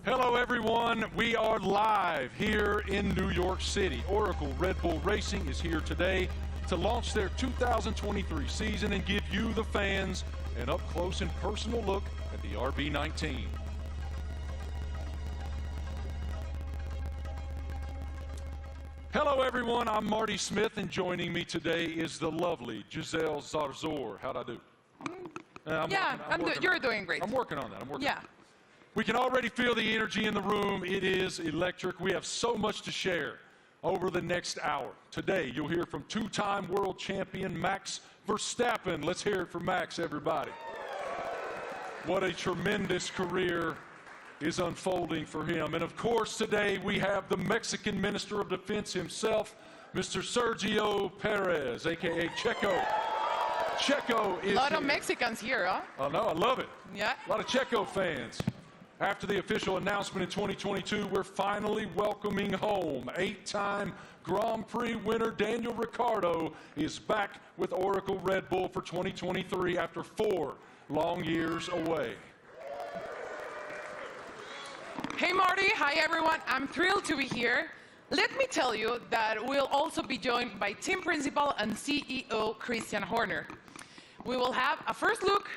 Hello everyone, we are live here in New York City. Oracle Red Bull Racing is here today to launch their 2023 season and give you, the fans, an up-close and personal look at the RB19. Hello everyone, I'm Marty Smith, and joining me today is the lovely Giselle Zarzor. How'd I do? You're doing great. I'm working on that. Yeah. We can already feel the energy in the room. It is electric. We have so much to share over the next hour. Today, you'll hear from two-time world champion Max Verstappen. Let's hear it for Max, everybody. What a tremendous career is unfolding for him. And of course, today we have the Mexican Minister of Defense himself, Mr. Sergio Perez, a.k.a. Checo. Checo is a lot of here. Mexicans here, huh? Oh, no, I love it. Yeah. A lot of Checo fans. After the official announcement in 2022, we're finally welcoming home eight-time Grand Prix winner Daniel Ricciardo is back with Oracle Red Bull for 2023 after 4 long years away. Hey Marty, hi everyone. I'm thrilled to be here. Let me tell you that we'll also be joined by team principal and CEO Christian Horner. We will have a first look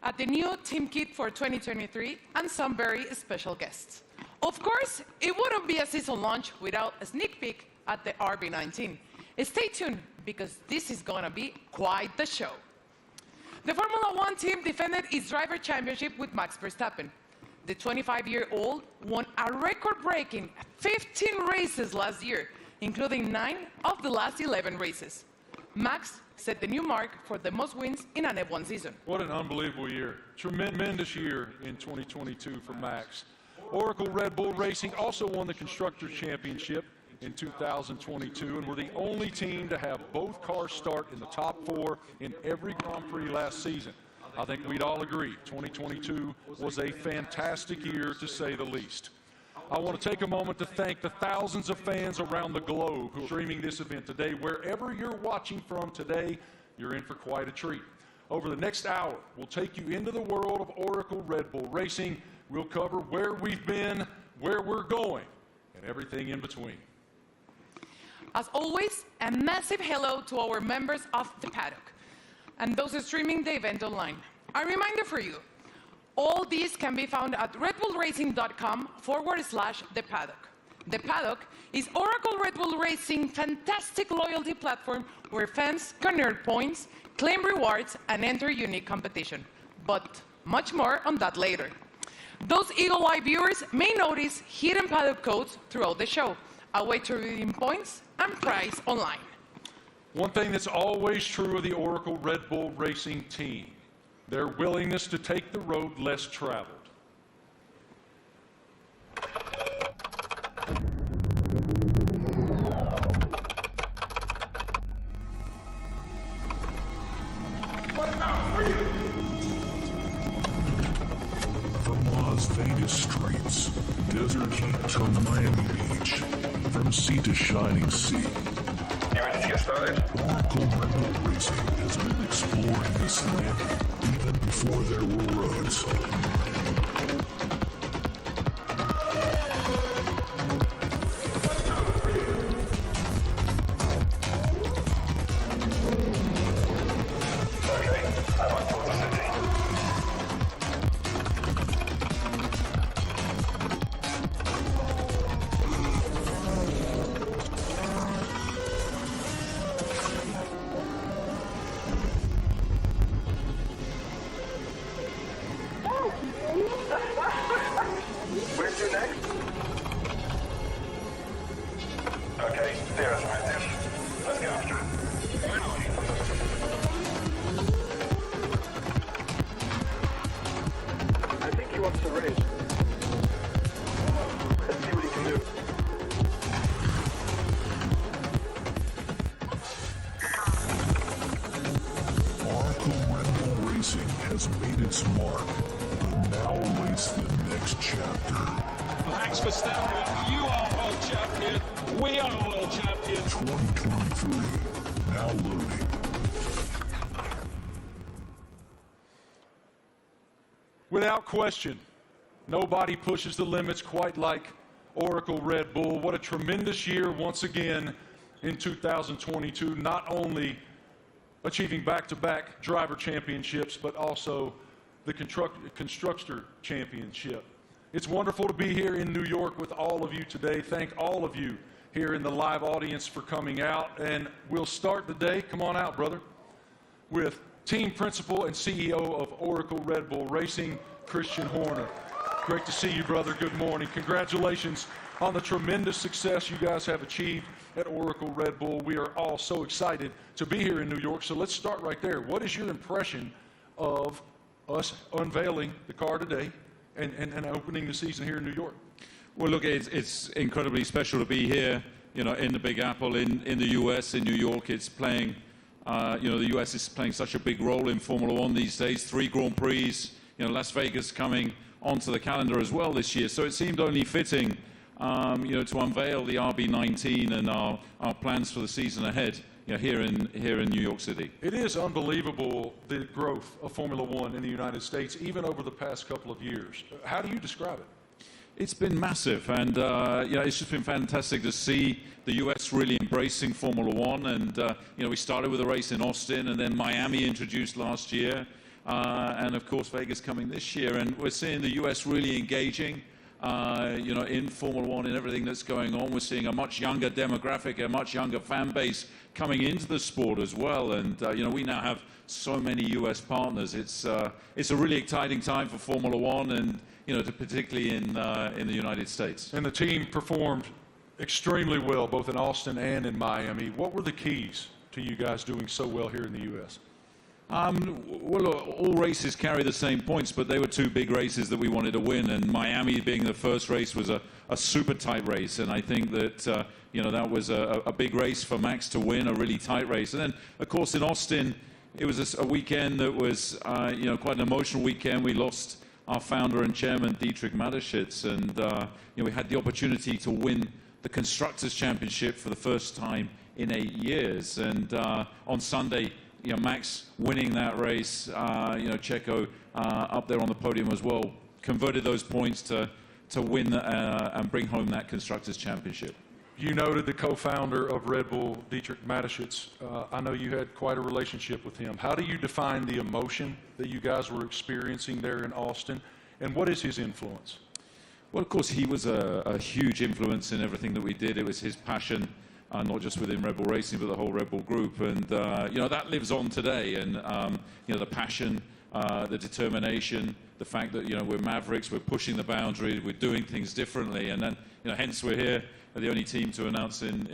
at the new team kit for 2023 and some very special guests. Of course, it wouldn't be a season launch without a sneak peek at the RB19. Stay tuned, because this is gonna be quite the show. The Formula One team defended its driver championship with Max Verstappen. The 25-year-old won a record-breaking 15 races last year, including 9 of the last 11 races. Max set the new mark for the most wins in an F1 season. What an unbelievable year. Tremendous year in 2022 for Max. Oracle Red Bull Racing also won the Constructors' Championship in 2022 and were the only team to have both cars start in the top 4 in every Grand Prix last season. I think we'd all agree 2022 was a fantastic year, to say the least. I want to take a moment to thank the thousands of fans around the globe who are streaming this event today. Wherever you're watching from today, you're in for quite a treat. Over the next hour, we'll take you into the world of Oracle Red Bull Racing. We'll cover where we've been, where we're going, and everything in between. As always, a massive hello to our members of the paddock and those streaming the event online. A reminder for you, all these can be found at redbullracing.com/the paddock. The Paddock is Oracle Red Bull Racing's fantastic loyalty platform where fans can earn points, claim rewards, and enter unique competition. But much more on that later. Those Eagle Eye viewers may notice hidden paddock codes throughout the show, a way to redeem points and prize online. One thing that's always true of the Oracle Red Bull Racing team, their willingness to take the road less traveled. From Las Vegas streets, desert heat to Miami Beach, from sea to shining sea. You ready to get started? Oracle Red Bull Racing has been exploring this land even before there were roads. Okay, I'm on board the city. Where's your next? Okay, there's my dish. Let's get after it. I think he wants to race. Let's see what he can do. Oracle Red Bull Racing has made its mark, but now awaits the next chapter. Max Verstappen, you are world champion. We are world champion. 2023, now loading. Without question, Nobody pushes the limits quite like Oracle Red Bull. What a tremendous year once again in 2022, not only achieving back-to-back driver championships, but also the Constructor Championship. It's wonderful to be here in New York with all of you today. Thank all of you here in the live audience for coming out. And we'll start the day, come on out, brother, with team principal and CEO of Oracle Red Bull Racing, Christian Horner. Great to see you, brother. Good morning. Congratulations on the tremendous success you guys have achieved at Oracle Red Bull. We are all so excited to be here in New York. So let's start right there. What is your impression of us unveiling the car today and opening the season here in New York? Well, look, it's incredibly special to be here, you know, in the Big Apple, in the U.S., in New York. It's playing, you know, the U.S. is playing such a big role in Formula One these days. 3 Grand Prix, you know, Las Vegas coming onto the calendar as well this year. So it seemed only fitting, you know, to unveil the RB19 and our plans for the season ahead, you know, here in New York City. It is unbelievable, the growth of Formula One in the United States, even over the past couple of years. How do you describe it? It's been massive, and yeah, it's just been fantastic to see the U.S. really embracing Formula One. And you know, we started with a race in Austin, and then Miami introduced last year, and of course Vegas coming this year. And we're seeing the U.S. really engaging, you know, in Formula One and everything that's going on. We're seeing a much younger demographic, a much younger fan base coming into the sport as well. And you know, we now have so many U.S. partners. It's a really exciting time for Formula One, and you know, particularly in the United States. And the team performed extremely well, both in Austin and in Miami. What were the keys to you guys doing so well here in the U.S.? Well, all races carry the same points, but they were 2 big races that we wanted to win. And Miami being the first race was a super tight race. And I think that, you know, that was a big race for Max to win, a really tight race. And then, of course, in Austin, it was a weekend that was, you know, quite an emotional weekend. We lost our founder and chairman, Dietrich Mateschitz, and you know, we had the opportunity to win the Constructors' Championship for the first time in 8 years. And on Sunday, you know, Max winning that race, you know, Checo up there on the podium as well, converted those points to win and bring home that Constructors' Championship. You noted the co-founder of Red Bull, Dietrich Mateschitz. I know you had quite a relationship with him. How do you define the emotion that you guys were experiencing there in Austin, and what is his influence? Well, of course, he was a huge influence in everything that we did. It was his passion, not just within Red Bull Racing, but the whole Red Bull group. And, you know, that lives on today. And, you know, the passion, the determination, the fact that, you know, we're mavericks, we're pushing the boundaries, we're doing things differently. And then, you know, hence we're here, the only team to announce in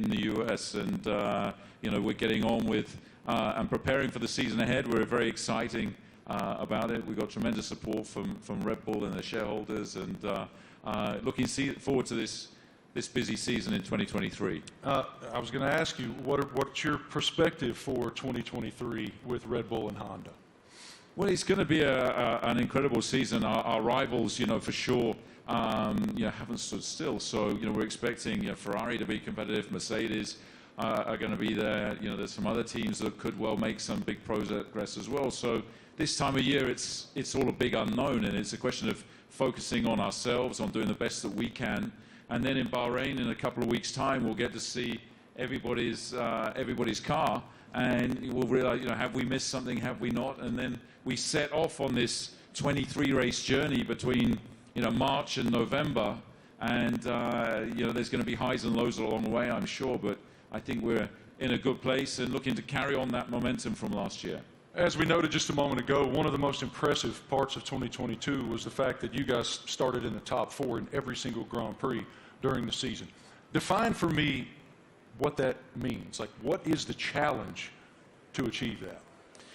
the US. And, you know, we're getting on with and preparing for the season ahead. We're very exciting about it. We've got tremendous support from Red Bull and their shareholders, and looking forward to this busy season in 2023. I was going to ask you, what's your perspective for 2023 with Red Bull and Honda? Well, it's going to be an incredible season. Our rivals, you know, for sure, you know, haven't stood still. So, you know, we're expecting, you know, Ferrari to be competitive. Mercedes are going to be there. You know, there's some other teams that could well make some big progress as well. So this time of year, it's all a big unknown, and it's a question of focusing on ourselves, on doing the best that we can. And then in Bahrain, in a couple of weeks' time, we'll get to see everybody's car, and we'll realize, you know, have we missed something, have we not? And then we set off on this 23-race journey between, you know, March and November, and you know, there's going to be highs and lows along the way, I'm sure, but I think we're in a good place and looking to carry on that momentum from last year. As we noted just a moment ago, one of the most impressive parts of 2022 was the fact that you guys started in the top 4 in every single Grand Prix during the season. Define for me what that means. Like, what is the challenge to achieve that?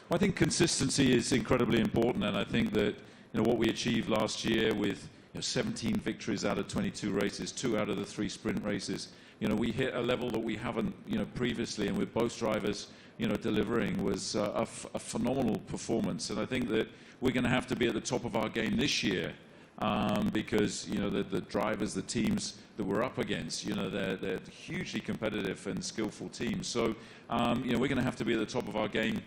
Well, I think consistency is incredibly important, and I think that, you know, what we achieved last year with, you know, 17 victories out of 22 races, 2 out of the 3 sprint races, you know, we hit a level that we haven't, you know, previously, and with both drivers, you know, delivering was a phenomenal performance. And I think that we're going to have to be at the top of our game this year, because, you know, the drivers, the teams that we're up against, you know, they're hugely competitive and skillful teams. So, you know, we're going to have to be at the top of our game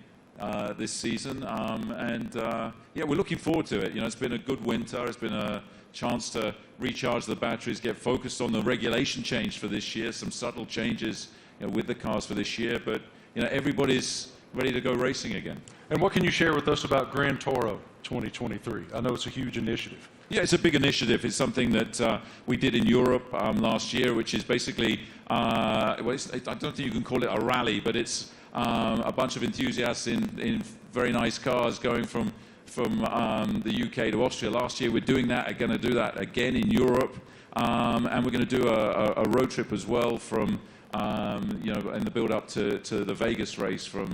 this season. Yeah, we're looking forward to it. You know, it's been a good winter. It's been a chance to recharge the batteries, get focused on the regulation change for this year, some subtle changes with the cars for this year, but everybody's ready to go racing again. And what can you share with us about Grand Toro 2023? I know it's a huge initiative. Yeah, it's a big initiative. It's something that we did in Europe last year, which is basically, I don't think you can call it a rally, but it's a bunch of enthusiasts in very nice cars going from the UK to Austria. Last year we're doing that, are going to do that again in Europe, and we're going to do a road trip as well from, in the build-up to the Vegas race from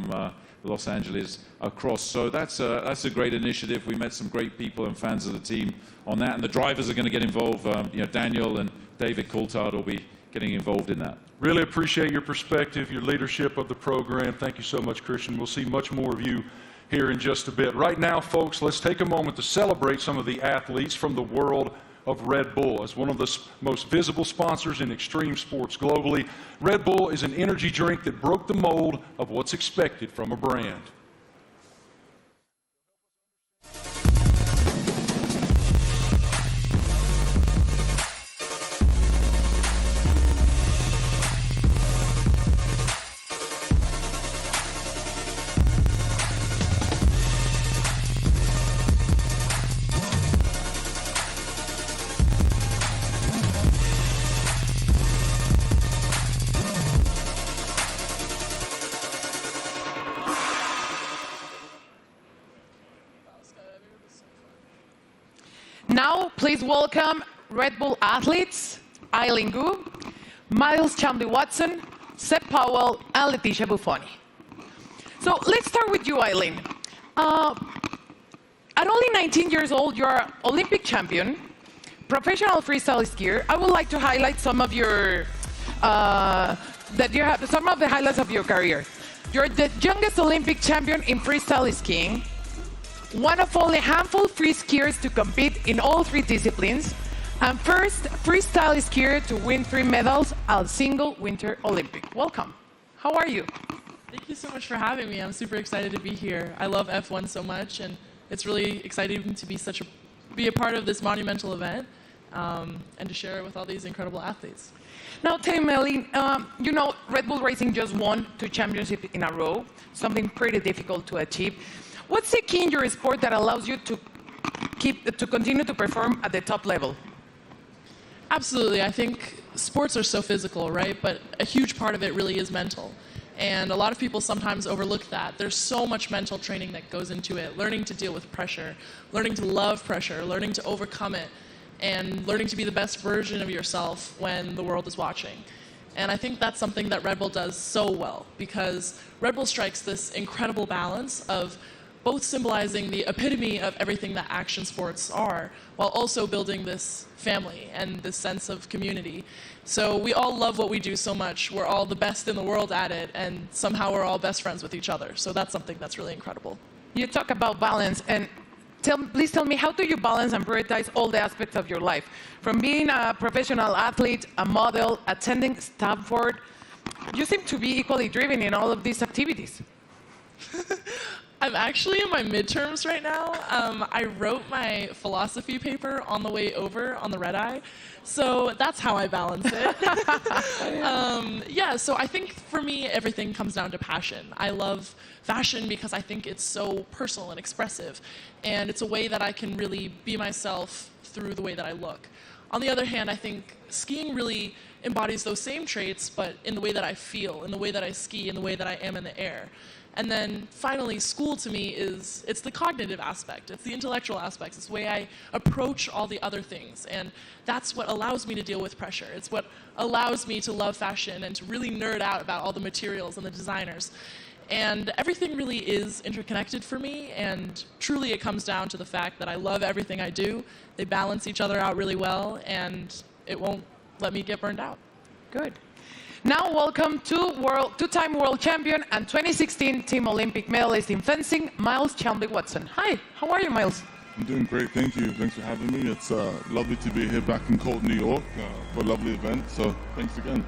Los Angeles across. So that's a great initiative. We met some great people and fans of the team on that, and the drivers are going to get involved. Daniel and David Coulthard will be getting involved in that. Really appreciate your perspective, your leadership of the program. Thank you so much, Christian. We'll see much more of you here in just a bit. Right now, folks, let's take a moment to celebrate some of the athletes from the world of Red Bull. As one of the most visible sponsors in extreme sports globally, Red Bull is an energy drink that broke the mold of what's expected from a brand. Now, please welcome Red Bull athletes, Eileen Gu, Miles Chambliss-Watson, Seb Powell, and Leticia Buffoni. So let's start with you, Eileen. At only 19 years old, you're an Olympic champion, professional freestyle skier. I would like to highlight some of your some of the highlights of your career. You're the youngest Olympic champion in freestyle skiing, one of only a handful of free skiers to compete in all three disciplines, and first freestyle skier to win 3 medals at a single Winter Olympic. Welcome. How are you? Thank you so much for having me. I'm super excited to be here. I love F1 so much, and it's really exciting to be a part of this monumental event and to share it with all these incredible athletes. Now, tell me, Eileen, Red Bull Racing just won 2 championships in a row, something pretty difficult to achieve. What's the key in your sport that allows you to continue to perform at the top level? Absolutely. I think sports are so physical, right? But a huge part of it really is mental. And a lot of people sometimes overlook that. There's so much mental training that goes into it, learning to deal with pressure, learning to love pressure, learning to overcome it, and learning to be the best version of yourself when the world is watching. And I think that's something that Red Bull does so well, because Red Bull strikes this incredible balance of both symbolizing the epitome of everything that action sports are, while also building this family and this sense of community. So we all love what we do so much. We're all the best in the world at it, and somehow we're all best friends with each other. So that's something that's really incredible. You talk about balance, and please tell me, how do you balance and prioritize all the aspects of your life? From being a professional athlete, a model, attending Stanford, you seem to be equally driven in all of these activities. I'm actually in my midterms right now. I wrote my philosophy paper on the way over on the red eye, so that's how I balance it. So I think for me, everything comes down to passion. I love fashion because I think it's so personal and expressive, and it's a way that I can really be myself through the way that I look. On the other hand, I think skiing really embodies those same traits, but in the way that I feel, in the way that I ski, in the way that I am in the air. And then finally, school to me it's the cognitive aspect, it's the intellectual aspects, it's the way I approach all the other things. And that's what allows me to deal with pressure. It's what allows me to love fashion and to really nerd out about all the materials and the designers. And everything really is interconnected for me, and truly it comes down to the fact that I love everything I do. They balance each other out really well, and it won't let me get burned out. Good. Now, welcome two-time world champion and 2016 Team Olympic medalist in fencing, Miles Chambliss-Watson. Hi, how are you, Miles? I'm doing great, thank you. Thanks for having me. It's lovely to be here back in cold New York for a lovely event, so thanks again.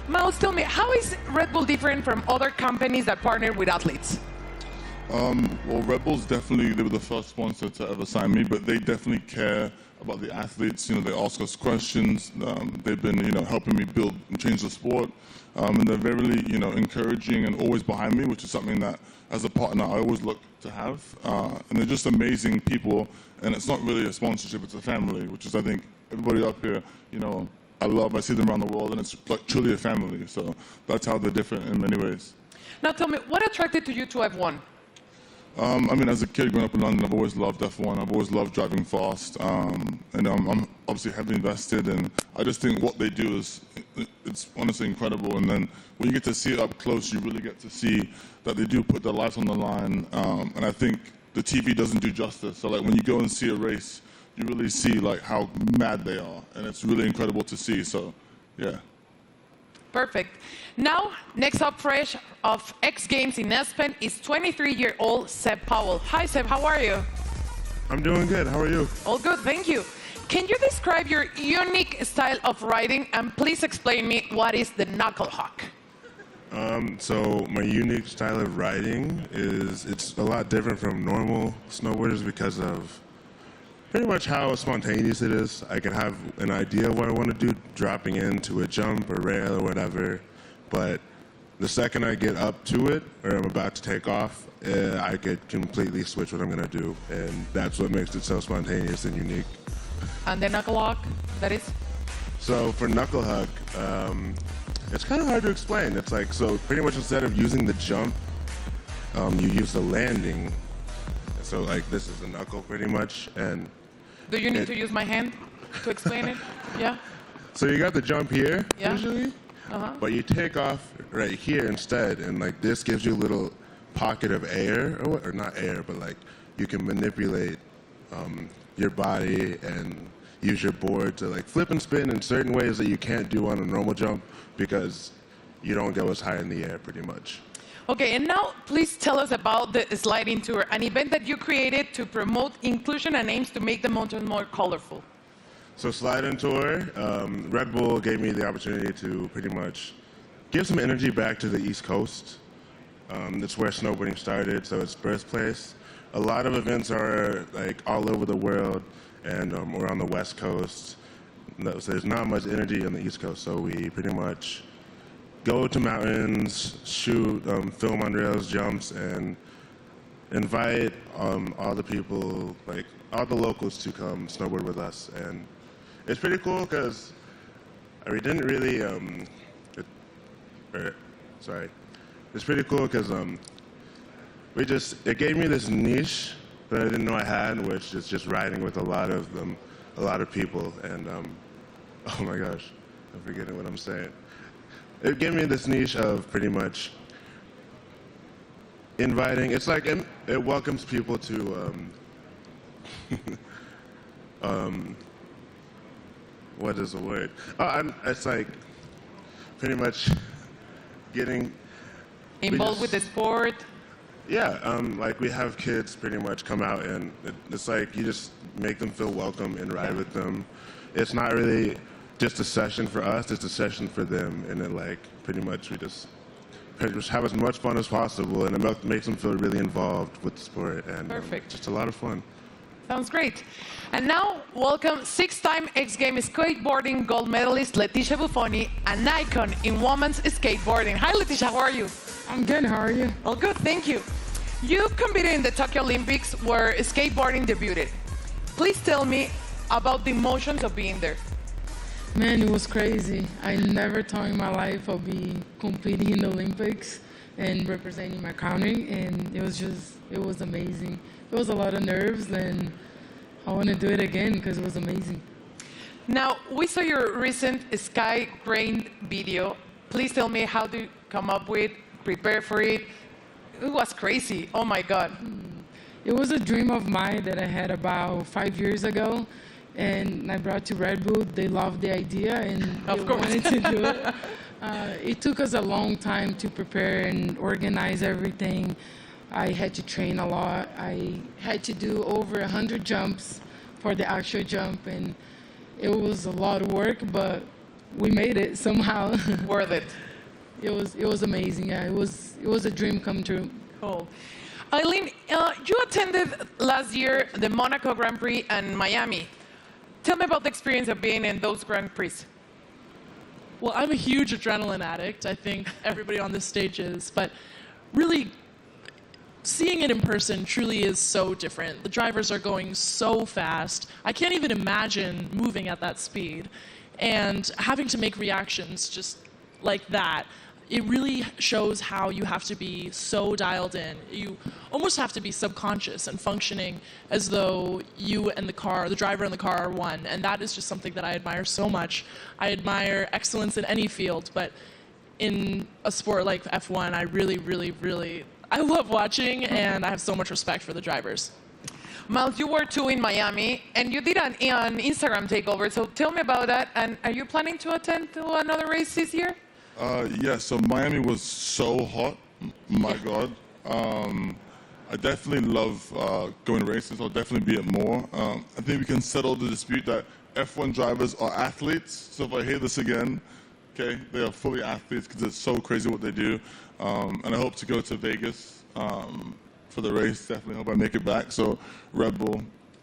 Miles, tell me, how is Red Bull different from other companies that partner with athletes? Well, Red Bull's definitely, they were the first sponsor to ever sign me, but they definitely care about the athletes. You know, they ask us questions. They've been, you know, helping me build and change the sport. And they're very, you know, encouraging and always behind me, which is something that, as a partner, I always look to have. And they're just amazing people. And it's not really a sponsorship, it's a family, which is, I think, everybody up here, you know, I see them around the world, and it's like truly a family. So that's how they're different in many ways. Now tell me, what attracted to you to F1? I mean, as a kid growing up in London, I've always loved F1. I've always loved driving fast. And I'm obviously heavily invested, and I just think what they do it's honestly incredible. And then when you get to see it up close, you really get to see that they do put their lives on the line. And I think the TV doesn't do justice. So like when you go and see a race, you really see like how mad they are, and it's really incredible to see. So, yeah. Perfect. Now, next up fresh of X Games in Aspen is 23-year-old Seb Powell. Hi, Seb, how are you? I'm doing good. How are you? All good, thank you. Can you describe your unique style of riding, and please explain me what is the knuckle hawk? So my unique style of riding it's a lot different from normal snowboarders because of pretty much how spontaneous it is. I can have an idea of what I want to do dropping into a jump or rail or whatever, but the second I get up to it or I'm about to take off, I could completely switch what I'm going to do, and that's what makes it so spontaneous and unique. And the knuckle hawk, that is? So for knuckle hug, it's kind of hard to explain. It's like, so pretty much instead of using the jump, you use the landing. So like this is a knuckle pretty much, and do you need to use my hand to explain it? Yeah. So you got the jump here Yeah. usually, but you take off right here instead, and like this gives you a little pocket of air, or not air, but like you can manipulate your body and use your board to like flip and spin in certain ways that you can't do on a normal jump because you don't go as high in the air pretty much. Okay, and now please tell us about the sliding tour, an event that you created to promote inclusion and aims to make the mountain more colorful. So sliding tour, Red Bull gave me the opportunity to pretty much give some energy back to the East Coast. That's where snowboarding started, so it's birthplace. A lot of events are like all over the world, and we're on the West Coast. So there's not much energy on the East Coast, so we pretty much go to mountains, shoot, film on rails, jumps, and invite all the people, like all the locals, to come snowboard with us. And it's pretty cool because we didn't really. It's pretty cool because it gave me this niche that I didn't know I had, which is just riding with a lot of people. And oh my gosh, I'm forgetting what I'm saying. It gave me this niche of pretty much inviting. It's like it welcomes people to what is the word? It's like pretty much getting Involved with the sport. Yeah, like we have kids pretty much come out, and it's like you just make them feel welcome and ride with them. It's not really just a session for us, it's a session for them, and then like pretty much we just have as much fun as possible, and it makes them feel really involved with the sport, and just a lot of fun. Sounds great. And now, welcome 6-time X Games skateboarding gold medalist Leticia Buffoni, an icon in women's skateboarding. Hi Leticia, how are you? I'm good, how are you? All good, thank you. You competed in the Tokyo Olympics where skateboarding debuted. Please tell me about the emotions of being there. Man, it was crazy. I never thought in my life I'd be competing in the Olympics and representing my country, and it was amazing. It was a lot of nerves, and I want to do it again because it was amazing. Now, we saw your recent Sky Crane video. Please tell me how to come up with, prepare for it. It was crazy, oh my God. It was a dream of mine that I had about 5 years ago, and I brought to Red Bull. They loved the idea, and they wanted to do it. It took us a long time to prepare and organize everything. I had to train a lot. I had to do over 100 jumps for the actual jump, and it was a lot of work, but we made it somehow. Worth it. It was amazing. Yeah, it was a dream come true. Cool. Eileen, you attended last year the Monaco Grand Prix and Miami. Tell me about the experience of being in those Grand Prix. Well, I'm a huge adrenaline addict. I think everybody on this stage is. But really, seeing it in person truly is so different. The drivers are going so fast. I can't even imagine moving at that speed. And having to make reactions just like that, it really shows how you have to be so dialed in. You almost have to be subconscious and functioning as though you and the driver and the car are one. And that is just something that I admire so much. I admire excellence in any field, but in a sport like F1, I really, I love watching, and I have so much respect for the drivers. Miles, you were too in Miami, and you did an Instagram takeover, so tell me about that. And are you planning to attend to another race this year? Yeah, so Miami was so hot. My God. I definitely love going races. I'll definitely be at more. I think we can settle the dispute that F1 drivers are athletes. So if I hear this again, okay, they are fully athletes because it's so crazy what they do. And I hope to go to Vegas for the race. Definitely hope I make it back. So Red Bull,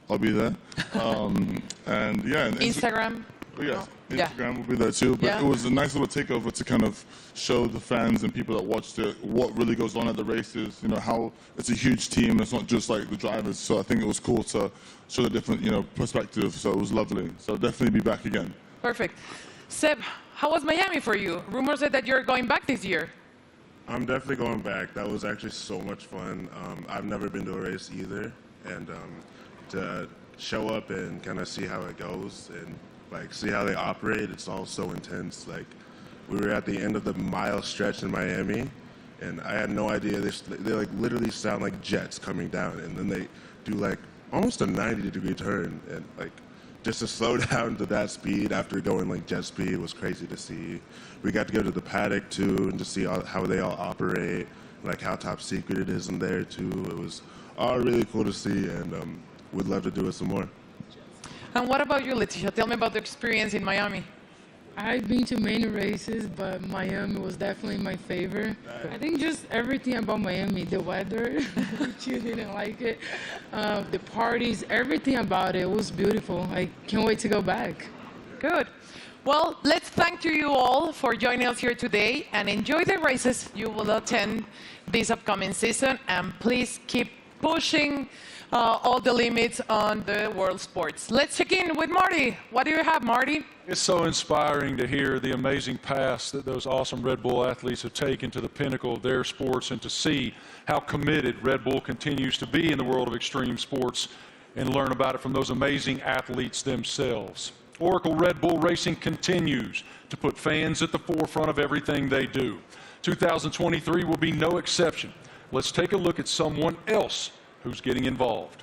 I'll be there. And yeah. And Instagram? Yes, Instagram will be there too. But it was a nice little takeover to kind of show the fans and people that watched it what really goes on at the races. You know, how it's a huge team. It's not just like the drivers. So I think it was cool to show the different, perspective. So it was lovely. So I'll definitely be back again. Perfect. Seb, how was Miami for you? Rumors said that you're going back this year. I'm definitely going back. That was actually so much fun. I've never been to a race either. And to show up and kind of see how it goes and see how they operate, it's all so intense. We were at the end of the mile stretch in Miami, and I had no idea. They literally sound like jets coming down, and then they do almost a 90-degree turn, and just to slow down to that speed after going jet speed was crazy to see. We got to go to the paddock too, and to see how they all operate, how top secret it is in there too. It was all really cool to see, and we'd love to do it some more. And what about you, Leticia? Tell me about the experience in Miami. I've been to many races, but Miami was definitely my favorite. I think just everything about Miami, the weather, which you didn't like it, the parties, everything about it was beautiful. I can't wait to go back. Good. Well, let's thank you all for joining us here today, and enjoy the races you will attend this upcoming season, and please keep pushing all the limits on the world sports. Let's check in with Marty. What do you have, Marty? It's so inspiring to hear the amazing paths that those awesome Red Bull athletes have taken to the pinnacle of their sports, and to see how committed Red Bull continues to be in the world of extreme sports, and learn about it from those amazing athletes themselves. Oracle Red Bull Racing continues to put fans at the forefront of everything they do. 2023 will be no exception. Let's take a look at someone else who's getting involved.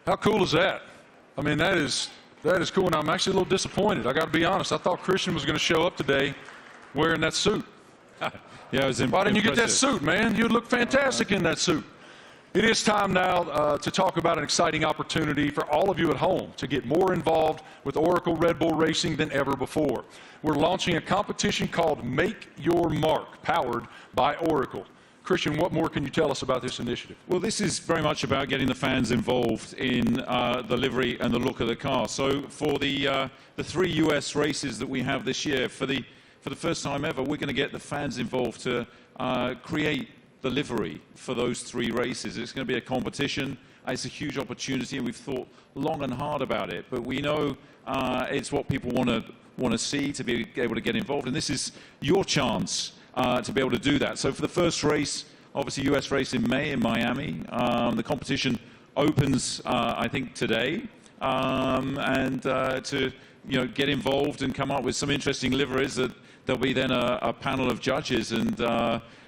How cool is that? I mean, that is cool, and I'm actually a little disappointed. I got to be honest. I thought Christian was going to show up today wearing that suit. Yeah, it was Why didn't you get that suit, man? You'd look fantastic in that suit. It is time now to talk about an exciting opportunity for all of you at home to get more involved with Oracle Red Bull Racing than ever before. We're launching a competition called Make Your Mark, powered by Oracle. Christian, what more can you tell us about this initiative? Well, this is very much about getting the fans involved in the livery and the look of the car. So for the 3 US races that we have this year, for the first time ever, we're going to get the fans involved to create the livery for those 3 races. It's going to be a competition. it's a huge opportunity, and we've thought long and hard about it. But we know it's what people want to see, to be able to get involved, and this is your chance to be able to do that. So for the first race, obviously US race in May in Miami, the competition opens I think today, and to get involved and come up with some interesting liveries, that there'll be then a panel of judges, and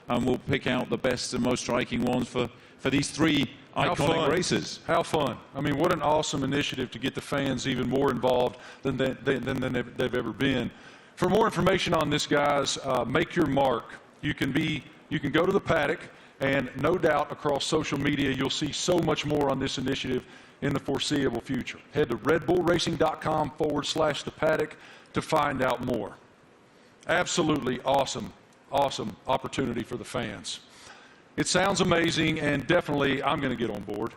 we'll pick out the best and most striking ones for these three iconic races. How fun. I mean, what an awesome initiative to get the fans even more involved than they've ever been. For more information on this, guys, make your mark. You can go to the paddock, and no doubt across social media you'll see so much more on this initiative in the foreseeable future. Head to redbullracing.com/the paddock to find out more. Absolutely awesome opportunity for the fans. It sounds amazing, and definitely I'm going to get on board.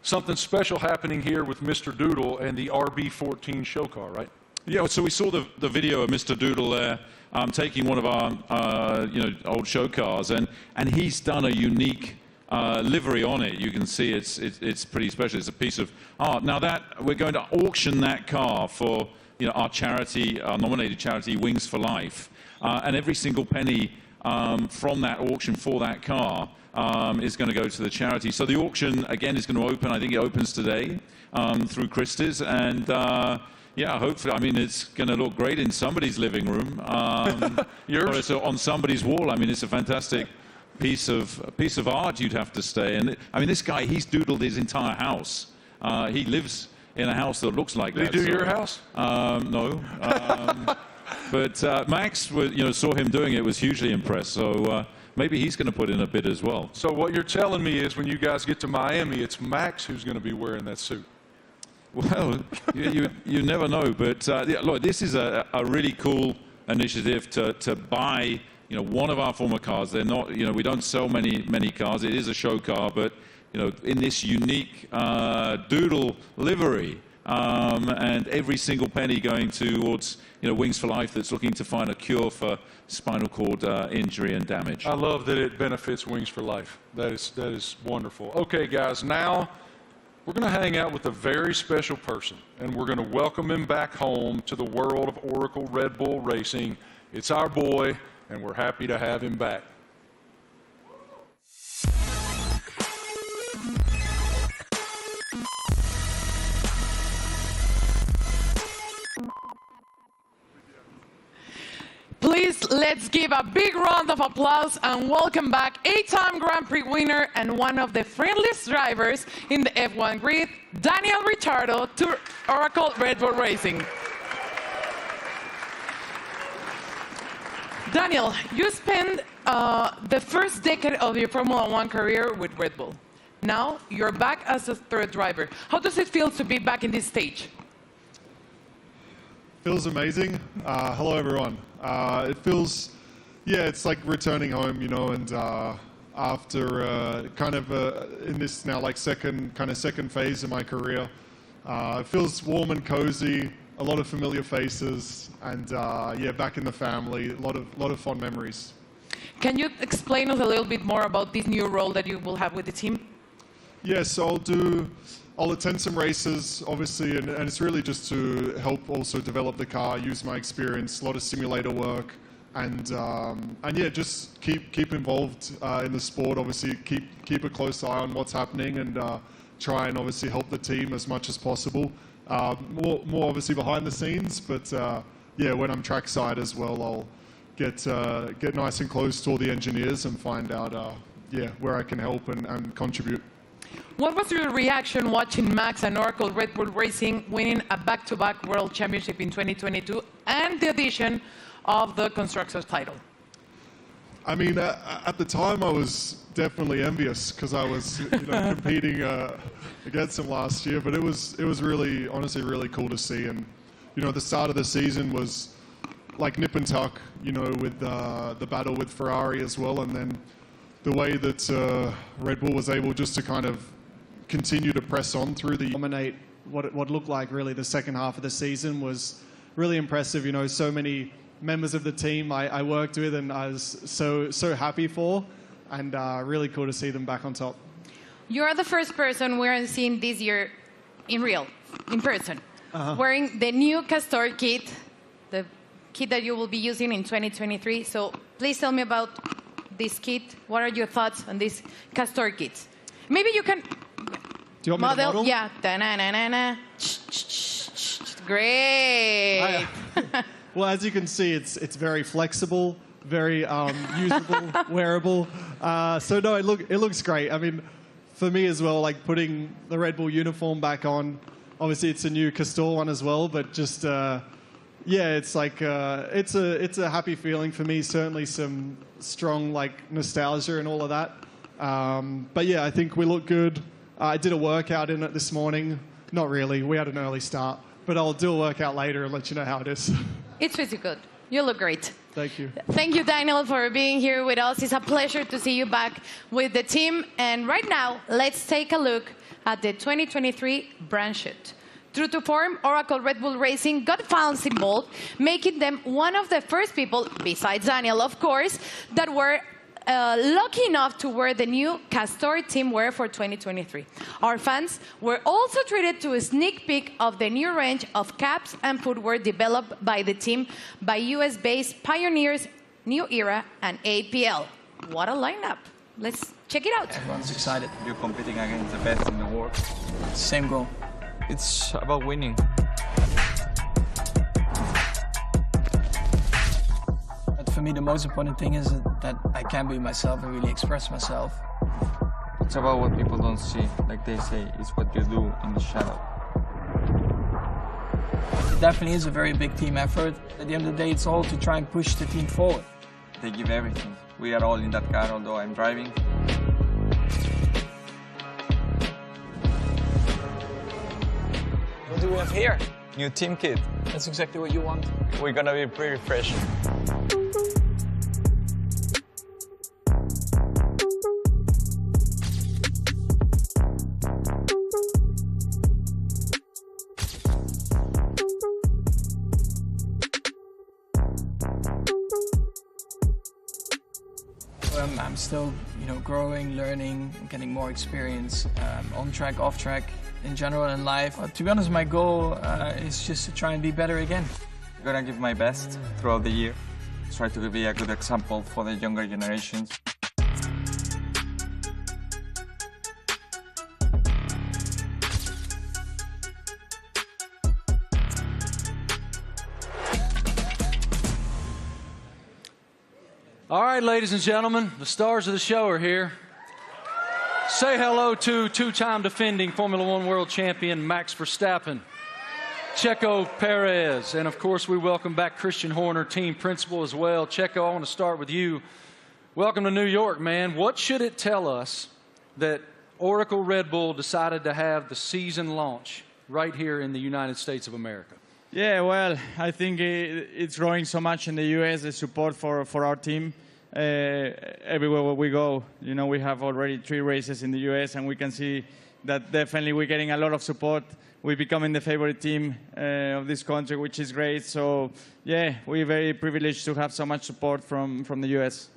Something special happening here with Mr. Doodle and the RB14 show car, right? Yeah, so we saw the video of Mr. Doodle there taking one of our old show cars, and he's done a unique livery on it. You can see it's pretty special. It's a piece of art. Now that we're going to auction that car for our charity, our nominated charity, Wings for Life, and every single penny from that auction for that car is going to go to the charity. So the auction again is going to open. I think it opens today through Christie's, and yeah, hopefully, I mean, it's going to look great in somebody's living room. Yours? Or it's on somebody's wall. I mean, it's a fantastic piece of art, you'd have to say. And I mean, this guy, he's doodled his entire house. He lives in a house that looks like that. Did he do your house? No. But Max, saw him doing it, was hugely impressed. So maybe he's going to put in a bid as well. So what you're telling me is when you guys get to Miami, it's Max who's going to be wearing that suit. Well, you never know. But yeah, look, this is a really cool initiative to buy one of our former cars. They're not, we don't sell many cars. It is a show car, but in this unique doodle livery, and every single penny going towards Wings for Life, that's looking to find a cure for spinal cord injury and damage. I love that it benefits Wings for Life. That is wonderful. Okay, guys, now we're going to hang out with a very special person, and we're going to welcome him back home to the world of Oracle Red Bull Racing. It's our boy, and we're happy to have him back. Please, let's give a big round of applause and welcome back 8-time Grand Prix winner and one of the friendliest drivers in the F1 grid, Daniel Ricciardo, to Oracle Red Bull Racing. Daniel, you spent the first decade of your Formula One career with Red Bull. Now you're back as a third driver. How does it feel to be back in this stage? Feels amazing. Hello, everyone. It feels, yeah, it's like returning home, and after kind of in this now like second phase of my career, it feels warm and cozy, a lot of familiar faces, and yeah, back in the family, a lot of fond memories. Can you explain us a little bit more about this new role that you will have with the team? Yes, I'll attend some races, obviously, and it's really just to help also develop the car, use my experience, a lot of simulator work, and yeah, just keep involved in the sport. Obviously, keep a close eye on what's happening, and try and obviously help the team as much as possible. More obviously behind the scenes, but yeah, when I'm trackside as well, I'll get nice and close to all the engineers and find out yeah, where I can help and contribute. What was your reaction watching Max and Oracle Red Bull Racing winning a back-to-back World Championship in 2022 and the addition of the Constructors title? I mean, at the time I was definitely envious because I was competing against them last year, but it was really, honestly, really cool to see. And the start of the season was like nip and tuck, with the battle with Ferrari as well, and then the way that Red Bull was able just to kind of continue to press on through the dominate what looked like really the second half of the season was really impressive. So many members of the team I worked with and I was so happy for, and really cool to see them back on top. You're the first person we're seeing this year in person, wearing the new Castor kit, the kit that you will be using in 2023. So please tell me about this kit. What are your thoughts on this Castor kit? Maybe you can Do you want me to model? Yeah. Da-na-na-na-na. Great. Well, as you can see, it's very flexible, very usable, wearable. So no, it looks great. I mean, for me as well, like putting the Red Bull uniform back on. Obviously, it's a new Castor one as well, but just yeah, it's like it's a happy feeling for me. Certainly, some strong like nostalgia and all of that. But yeah, I think we look good. I did a workout in it this morning. Not really. We had an early start, but I'll do a workout later and let you know how it is. It's pretty good. You look great. Thank you. Thank you, Daniel, for being here with us. It's a pleasure to see you back with the team. And right now, let's take a look at the 2023 brand shoot. True to form, Oracle Red Bull Racing got fans involved, making them one of the first people, besides Daniel, of course, that were lucky enough to wear the new Castor team wear for 2023. Our fans were also treated to a sneak peek of the new range of caps and footwear developed by the team by US-based pioneers New Era and APL. What a lineup. Let's check it out. Everyone's excited. You're competing against the best in the world. Same goal. It's about winning. But for me, the most important thing is that I can be myself and really express myself. It's about what people don't see. Like they say, it's what you do in the shadow. It definitely is a very big team effort. At the end of the day, it's all to try and push the team forward. They give everything. We are all in that car, although I'm driving. What do we have here? New team kit. That's exactly what you want. We're gonna be pretty fresh. I'm still, growing, learning, getting more experience on track, off track, in general in life. To be honest, my goal is just to try and be better again. I'm gonna give my best throughout the year. Try to be a good example for the younger generations. All right, ladies and gentlemen, the stars of the show are here. Say hello to two-time defending Formula One world champion Max Verstappen, Checo Perez, and of course we welcome back Christian Horner, team principal as well. Checo, I want to start with you. Welcome to New York, man. What should it tell us that Oracle Red Bull decided to have the season launch right here in the United States of America? Yeah, well, I think it's growing so much in the U.S., the support for our team. Everywhere where we go, we have already 3 races in the U.S., and we can see that definitely we're getting a lot of support. We're becoming the favorite team of this country, which is great. So, yeah, we're very privileged to have so much support from the U.S.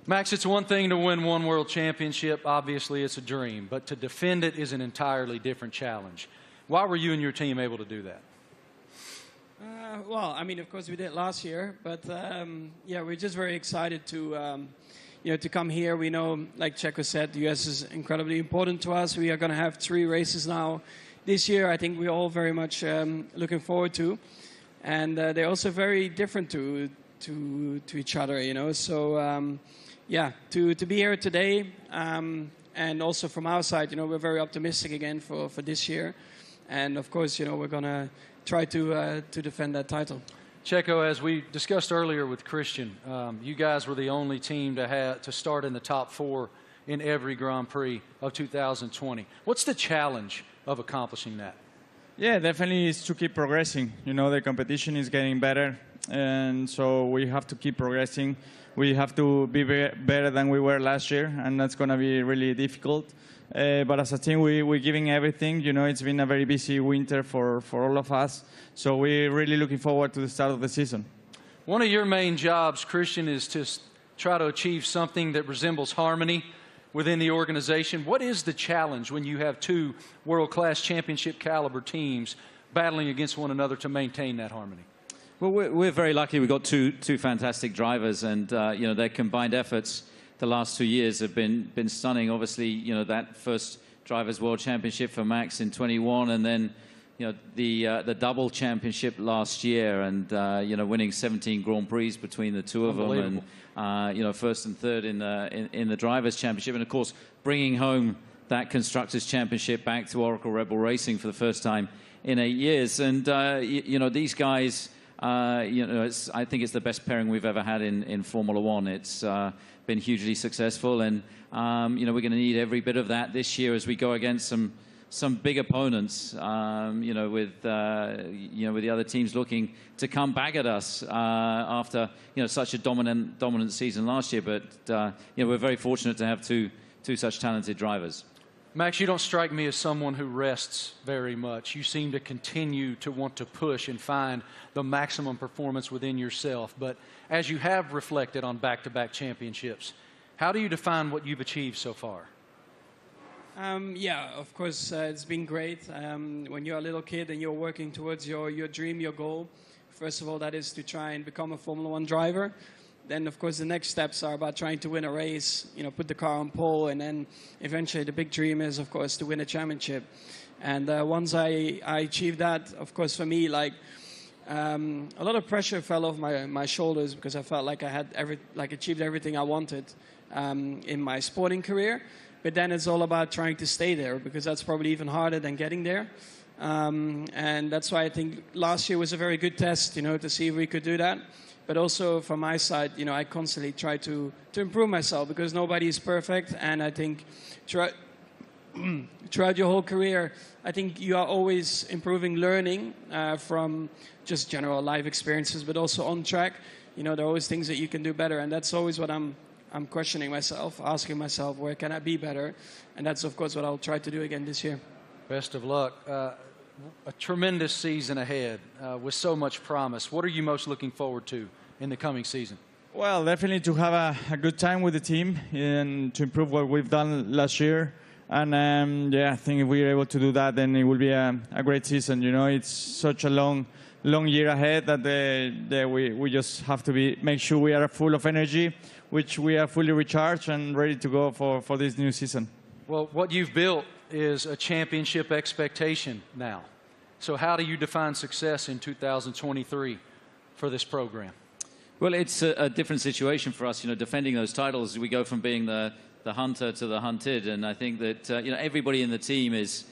Max, it's one thing to win one world championship. Obviously, it's a dream. But to defend it is an entirely different challenge. Why were you and your team able to do that? Well, I mean, of course, we did last year, but yeah, we're just very excited to, to come here. We know, like Checo said, the US is incredibly important to us. We are going to have 3 races now this year. I think we're all very much looking forward to, and they're also very different to each other, So, yeah, to be here today, and also from our side, we're very optimistic again for this year, and of course, we're going to try to defend that title. Checo, as we discussed earlier with Christian, you guys were the only team to start in the top 4 in every Grand Prix of 2020. What's the challenge of accomplishing that? Yeah, definitely is to keep progressing. The competition is getting better, and so we have to keep progressing. We have to be better than we were last year, and that's going to be really difficult. But as a team, we're giving everything. It's been a very busy winter for all of us. So we're really looking forward to the start of the season. One of your main jobs, Christian, is to try to achieve something that resembles harmony within the organization. What is the challenge when you have two world-class championship caliber teams battling against one another to maintain that harmony? Well, we're very lucky. We've got two fantastic drivers, and you know, their combined efforts the last 2 years have been stunning. Obviously, you know, that first Drivers' World Championship for Max in 21, and then you know the double championship last year, and you know, winning 17 Grand Prix between the two of them, and you know, first and third in the Drivers' Championship, and of course bringing home that Constructors' Championship back to Oracle Red Bull Racing for the first time in 8 years. And you know, these guys, you know, I think it's the best pairing we've ever had in Formula One. It's been hugely successful, and you know, we're going to need every bit of that this year as we go against some big opponents. You know, with the other teams looking to come back at us after you know, such a dominant season last year. But you know, we're very fortunate to have two such talented drivers. Max, you don't strike me as someone who rests very much. You seem to continue to want to push and find the maximum performance within yourself. But as you have reflected on back-to-back championships, how do you define what you've achieved so far? Yeah, of course, it's been great. When you're a little kid and you're working towards your dream, your goal, first of all, that is to try and become a Formula One driver. Then, of course, the next steps are about trying to win a race, you know, put the car on pole, and then eventually the big dream is, of course, to win a championship. And once I achieved that, of course, for me, like, a lot of pressure fell off my shoulders, because I felt like I had achieved everything I wanted in my sporting career. But then it's all about trying to stay there, because that's probably even harder than getting there. And that's why I think last year was a very good test, you know, to see if we could do that. But also from my side, you know, I constantly try to improve myself, because nobody is perfect. And I think throughout your whole career, I think you are always improving, learning from just general life experiences, but also on track. You know, there are always things that you can do better. And that's always what I'm questioning myself, asking myself, where can I be better? And that's, of course, what I'll try to do again this year. Best of luck. A tremendous season ahead with so much promise. What are you most looking forward to in the coming season? Well, definitely to have a good time with the team and to improve what we've done last year. And yeah, I think if we're able to do that, then it will be a great season. You know, it's such a long year ahead that we just have to make sure we are full of energy, which we are fully recharged and ready to go for this new season. Well, what you've built is a championship expectation now. So how do you define success in 2023 for this program? Well, it's a different situation for us, you know, defending those titles. We go from being the hunter to the hunted, and I think that you know, everybody in the team is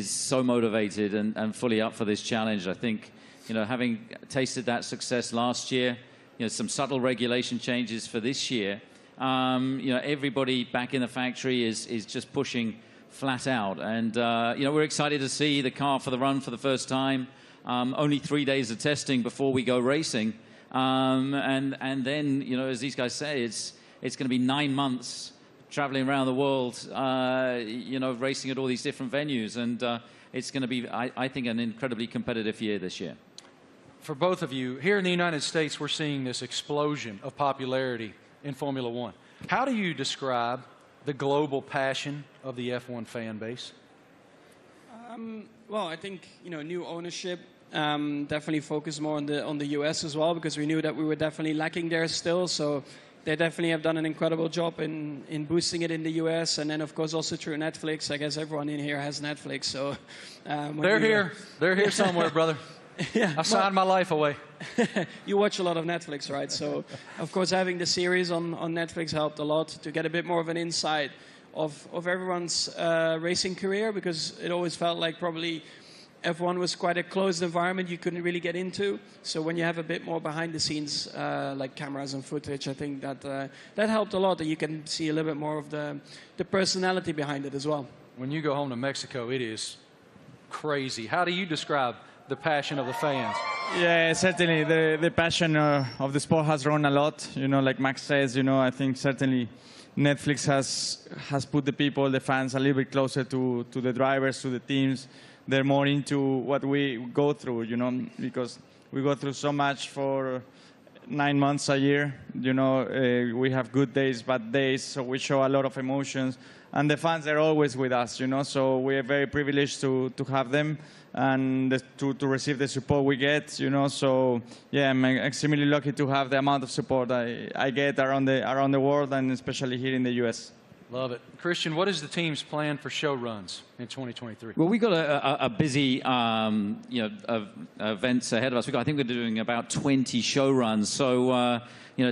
so motivated and fully up for this challenge. I think, you know, having tasted that success last year, you know, some subtle regulation changes for this year, you know, everybody back in the factory is just pushing flat out, and you know, we're excited to see the car for the run for the first time. Only 3 days of testing before we go racing, and then, you know, as these guys say, it's going to be 9 months traveling around the world, you know, racing at all these different venues, and it's going to be, I think, an incredibly competitive year this year. For both of you, here in the United States, we're seeing this explosion of popularity in Formula One. How do you describe the global passion of the F1 fan base? Well, I think, you know, new ownership definitely focused more on the US as well, because we knew that we were definitely lacking there still. So they definitely have done an incredible job in boosting it in the US, and then of course also through Netflix. I guess everyone in here has Netflix, so they're here somewhere, brother. Yeah, I signed my life away. You watch a lot of Netflix, right? So, of course, having the series on Netflix helped a lot to get a bit more of an insight of everyone's racing career, because it always felt like probably F1 was quite a closed environment you couldn't really get into. So when you have a bit more behind the scenes, like cameras and footage, I think that helped a lot, that you can see a little bit more of the personality behind it as well. When you go home to Mexico, it is crazy. How do you describe the passion of the fans? Yeah, certainly the passion of the sport has grown a lot. You know, like Max says, you know, I think certainly Netflix has put the people, the fans, a little bit closer to the drivers, to the teams. They're more into what we go through, you know, because we go through so much for 9 months a year. You know, we have good days, bad days, so we show a lot of emotions. And the fans are always with us, you know, so we are very privileged to have them and to receive the support we get, you know. So, yeah, I'm extremely lucky to have the amount of support I get around the world and especially here in the U.S. Love it. Christian, what is the team's plan for show runs in 2023? Well, we've got a busy events ahead of us. I think we're doing about 20 show runs. So,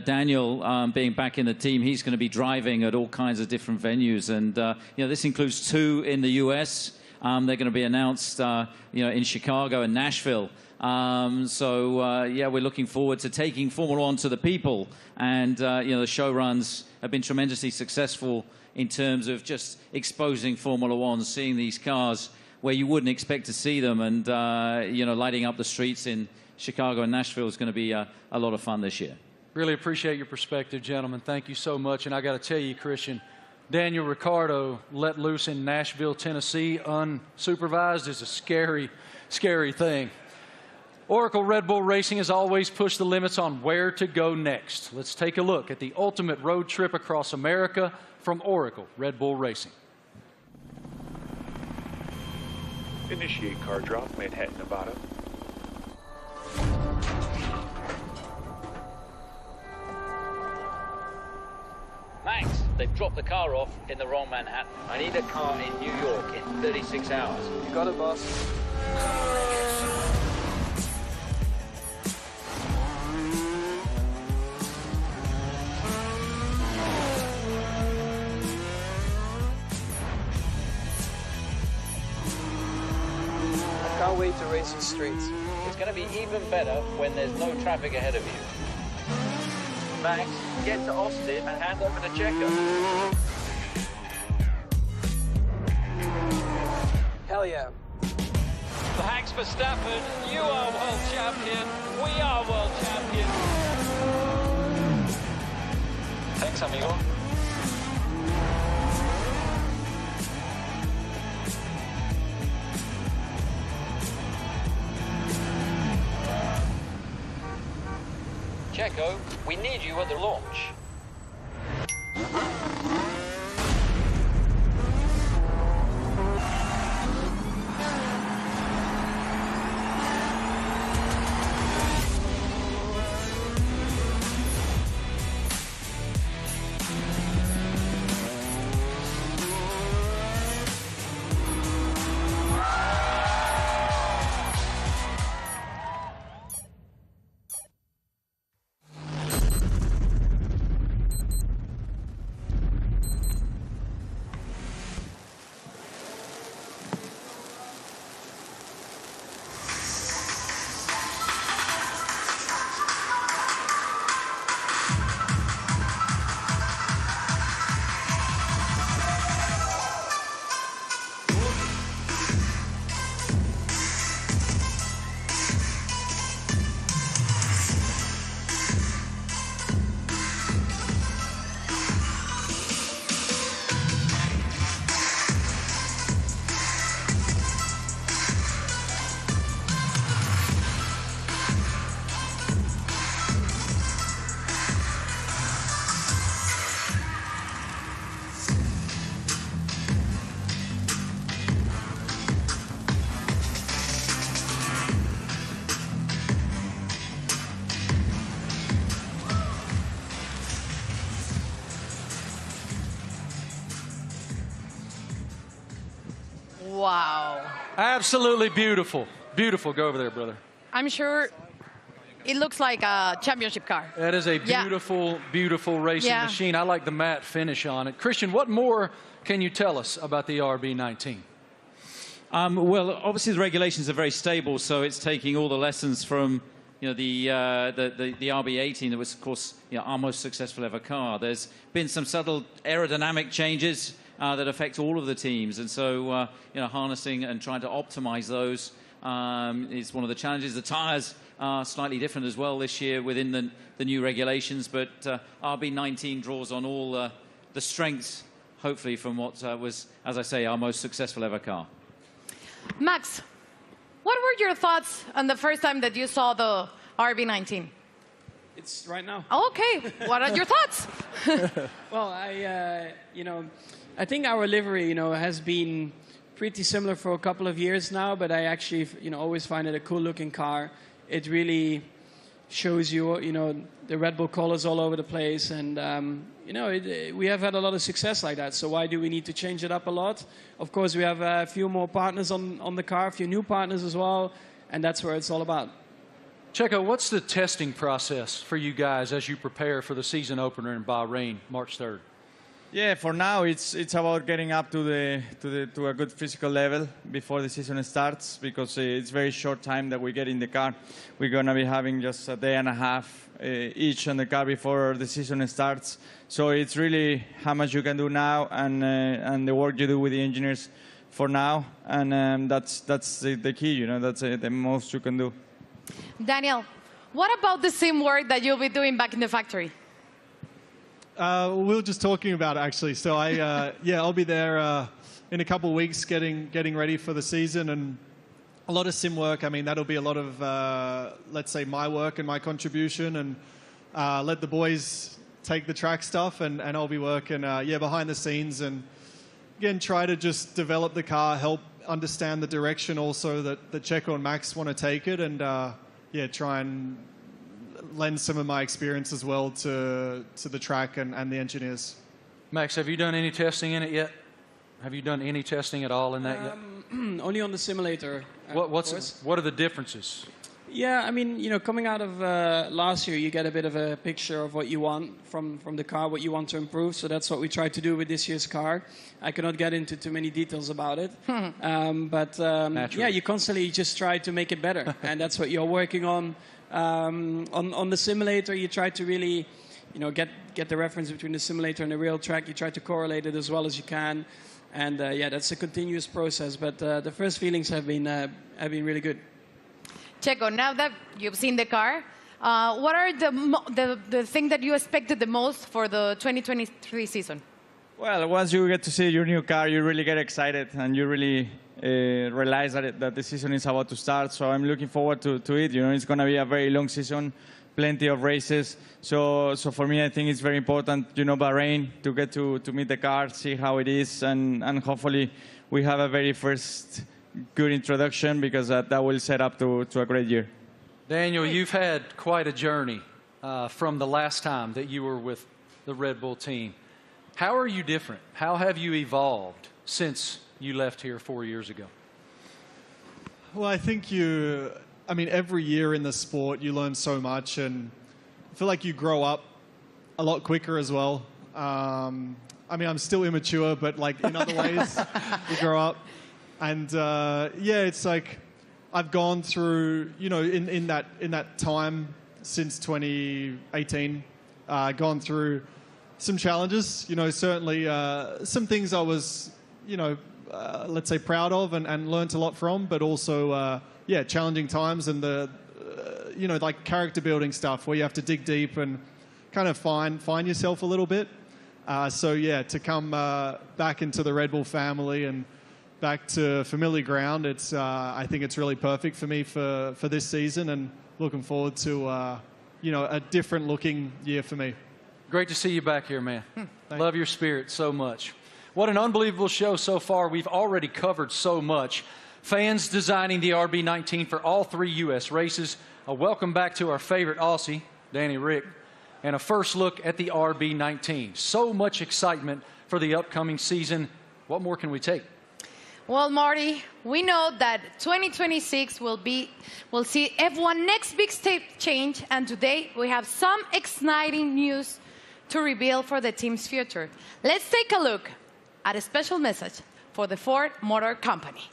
Daniel, being back in the team, he's going to be driving at all kinds of different venues. And, this includes 2 in the U.S. They're going to be announced, in Chicago and Nashville. We're looking forward to taking Formula One to the people. And, the show runs have been tremendously successful in terms of just exposing Formula One, seeing these cars where you wouldn't expect to see them. And, lighting up the streets in Chicago and Nashville is going to be a lot of fun this year. Really appreciate your perspective, gentlemen. Thank you so much. And I got to tell you, Christian, Daniel Ricciardo let loose in Nashville, Tennessee, unsupervised is a scary, scary thing. Oracle Red Bull Racing has always pushed the limits on where to go next. Let's take a look at the ultimate road trip across America from Oracle Red Bull Racing. Initiate car drop, Manhattan, Nevada. Max, they've dropped the car off in the wrong Manhattan. I need a car in New York in 36 hours. You got it, boss. I can't wait to race these streets. It's going to be even better when there's no traffic ahead of you. Max, get to Austin and hand over to Checo. Hell yeah. Thanks, Verstappen. You are world champion. We are world champion. Thanks, amigo. Checo, we need you at the launch. Wow. Absolutely beautiful. Beautiful. Go over there, brother. I'm sure it looks like a championship car. That is a beautiful, beautiful racing machine. I like the matte finish on it. Christian, what more can you tell us about the RB19? Well, obviously the regulations are very stable, so it's taking all the lessons from the RB18 that was, of course, our most successful ever car. There's been some subtle aerodynamic changes that affect all of the teams, and so harnessing and trying to optimize those is one of the challenges. The tires are slightly different as well this year within the new regulations, but RB19 draws on all the strengths, hopefully, from what was, as I say, our most successful ever car. Max, what were your thoughts on the first time that you saw the RB19? It's right now. Okay, what are your thoughts? Well, I think our livery, has been pretty similar for a couple of years now, but I actually, always find it a cool-looking car. It really shows you, the Red Bull colors all over the place, and we have had a lot of success like that. So why do we need to change it up a lot? Of course, we have a few more partners on the car, a few new partners as well, and that's where it's all about. Checo, what's the testing process for you guys as you prepare for the season opener in Bahrain, March 3rd? Yeah, for now it's about getting up to a good physical level before the season starts, because it's very short time that we get in the car. We're gonna be having just a day and a half each on the car before the season starts. So it's really how much you can do now and the work you do with the engineers for now, and that's the key. That's the most you can do. Daniel, what about the sim work that you'll be doing back in the factory? We were just talking about it, actually. So I'll be there in a couple of weeks getting ready for the season, and a lot of sim work. I mean, that'll be a lot of, let's say, my work and my contribution, and let the boys take the track stuff, and I'll be working, behind the scenes, and again, try to just develop the car, help understand the direction also that Checo and Max want to take it, and try and lend some of my experience as well to the track and the engineers. Max, have you done any testing in it yet? Have you done any testing at all in that yet? Only on the simulator. What are the differences? Yeah, I mean, coming out of last year, you get a bit of a picture of what you want from the car, what you want to improve. So that's what we tried to do with this year's car. I cannot get into too many details about it. You constantly just try to make it better. And that's what you're working on. On the simulator, you try to really, get the reference between the simulator and the real track. You try to correlate it as well as you can. And that's a continuous process. But the first feelings have been really good. Checo, now that you've seen the car, what are the thing that you expected the most for the 2023 season? Well, once you get to see your new car, you really get excited, and you really realize that the season is about to start. So I'm looking forward to it. It's going to be a very long season, plenty of races. So for me, I think it's very important, Bahrain, to get to meet the car, see how it is, and hopefully we have a very first good introduction, because that will set up to a great year. Daniel, you've had quite a journey from the last time that you were with the Red Bull team. How are you different? How have you evolved since you left here 4 years ago? Well, I think every year in the sport you learn so much, and I feel like you grow up a lot quicker as well. I'm still immature, but like in other ways, you grow up. And it's like I've gone through, in that time since 2018, gone through some challenges. Certainly some things I was, let's say proud of and learnt a lot from, but also challenging times, and the like character building stuff where you have to dig deep and kind of find yourself a little bit. To come back into the Red Bull family and back to familiar ground, I think it's really perfect for me for this season, and looking forward to a different looking year for me. Great to see you back here, man. Love your spirit so much. What an unbelievable show so far. We've already covered so much. Fans designing the RB19 for all 3 U.S. races. A welcome back to our favorite Aussie, Danny Rick, and a first look at the RB19. So much excitement for the upcoming season. What more can we take? Well, Marty, we know that 2026 will see F1 next big step change, and today we have some exciting news to reveal for the team's future. Let's take a look at a special message for the Ford Motor Company.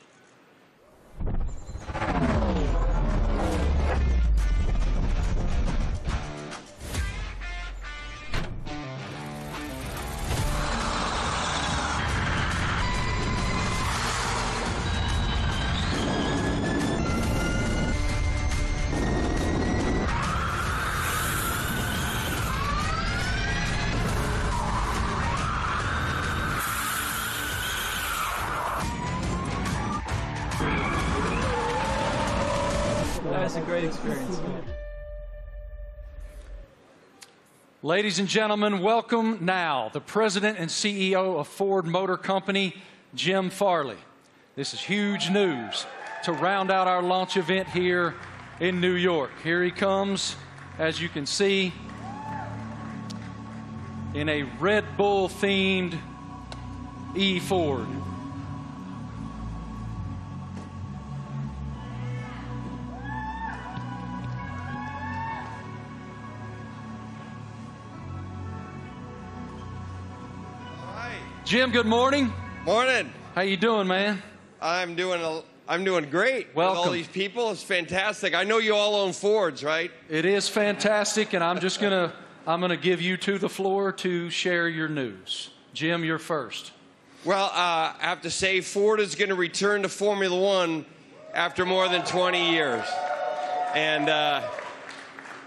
That was a great experience. Ladies and gentlemen, welcome now the President and CEO of Ford Motor Company, Jim Farley. This is huge news to round out our launch event here in New York. Here he comes, as you can see, in a Red Bull-themed E-Ford. Jim, good morning. Morning. How you doing, man? I'm doing great. Welcome. With all these people, it's fantastic. I know you all own Fords, right? It is fantastic, and I'm gonna give you the floor to share your news. Jim, you're first. Well, I have to say, Ford is going to return to Formula One after more than 20 years, and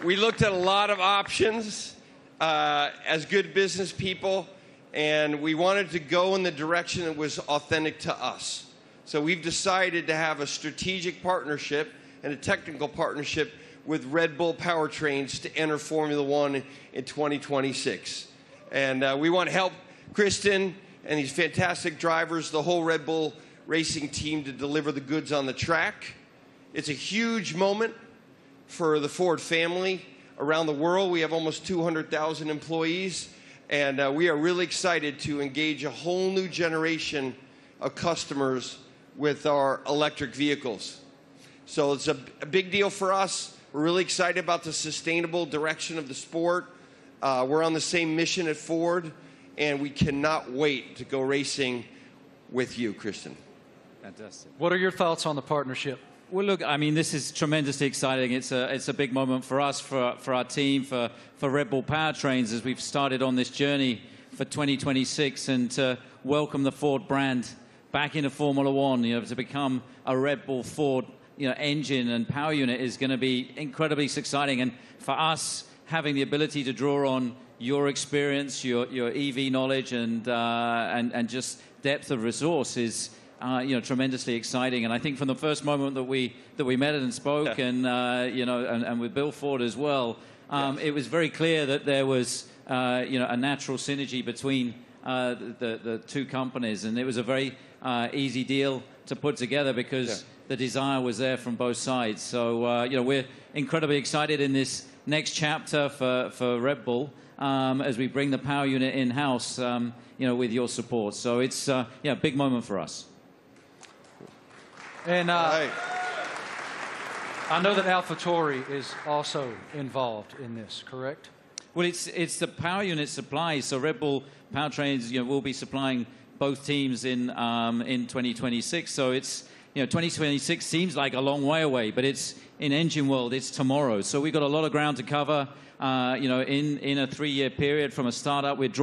we looked at a lot of options as good business people. And we wanted to go in the direction that was authentic to us. So we've decided to have a strategic partnership and a technical partnership with Red Bull powertrains to enter Formula One in 2026. And we want to help Kristen and these fantastic drivers, the whole Red Bull racing team, to deliver the goods on the track. It's a huge moment for the Ford family around the world. We have almost 200,000 employees. And we are really excited to engage a whole new generation of customers with our electric vehicles. So it's a big deal for us. We're really excited about the sustainable direction of the sport. We're on the same mission at Ford, and we cannot wait to go racing with you, Kristen. Fantastic. What are your thoughts on the partnership? Well, look, I mean, this is tremendously exciting. It's a big moment for us, for our team, for Red Bull Powertrains as we've started on this journey for 2026 and to welcome the Ford brand back into Formula One. You know, to become a Red Bull Ford, engine and power unit is going to be incredibly exciting. And for us, having the ability to draw on your experience, your EV knowledge, and just depth of resource is tremendously exciting. And I think from the first moment that we met and spoke, and and with Bill Ford as well, it was very clear that there was a natural synergy between the two companies, and it was a very easy deal to put together because the desire was there from both sides. So we're incredibly excited in this next chapter for Red Bull as we bring the power unit in-house, with your support. So it's a big moment for us. And I know that AlphaTauri is also involved in this, correct? Well, it's the power unit supply. So Red Bull Powertrains, will be supplying both teams in 2026. So it's 2026 seems like a long way away, but it's in engine world. It's tomorrow. So we've got a lot of ground to cover. In a 3-year period from a startup, we've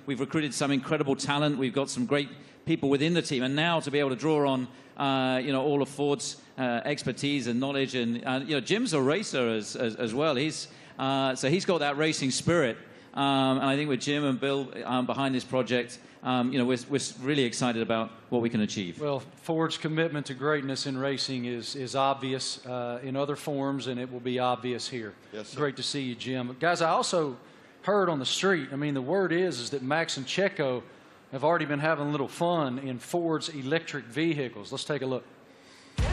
recruited some incredible talent. We've got some great people within the team, and now to be able to draw on all of Ford's expertise and knowledge, and Jim's a racer as well. He's got that racing spirit, and I think with Jim and Bill behind this project, we're really excited about what we can achieve. Well, Ford's commitment to greatness in racing is obvious in other forms, and it will be obvious here. Yes, sir. Great to see you, Jim. Guys, I also heard on the street, the word is that Max and Checo have already been having a little fun in Ford's electric vehicles. Let's take a look. You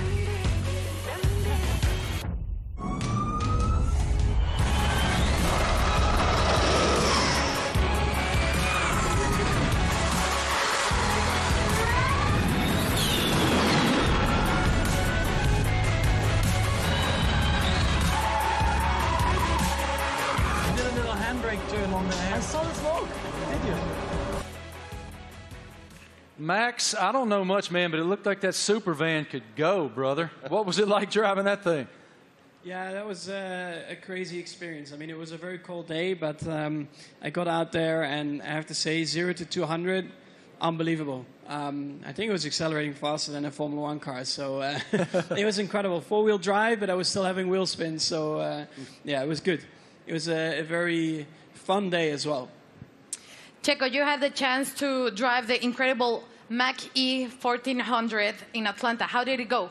did a little handbrake turn on there. I saw the smoke. Did you? Max, I don't know much, man, but it looked like that super van could go, brother. What was it like driving that thing? Yeah, that was a crazy experience. It was a very cold day, but I got out there, and I have to say, 0 to 200, unbelievable. I think it was accelerating faster than a Formula One car, so it was incredible. 4-wheel drive, but I was still having wheel spin, so it was good. It was a very fun day as well. Checo, you had the chance to drive the incredible Mach-E 1400 in Atlanta. How did it go?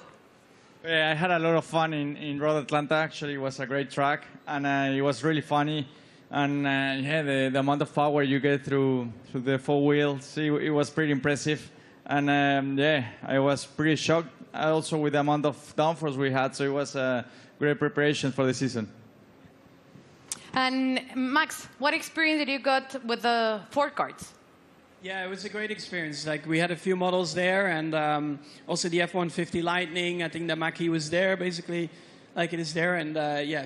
Yeah, I had a lot of fun in Road Atlanta. Actually, it was a great track, and it was really funny. And yeah, the amount of power you get through the four wheels, it was pretty impressive. And yeah, I was pretty shocked also with the amount of downforce we had. So it was a great preparation for the season. And Max, what experience did you got with the Ford carts? Yeah, it was a great experience. Like, we had a few models there, and also the F-150 Lightning. I think the Mach-E was there, basically, like it is there. And yeah,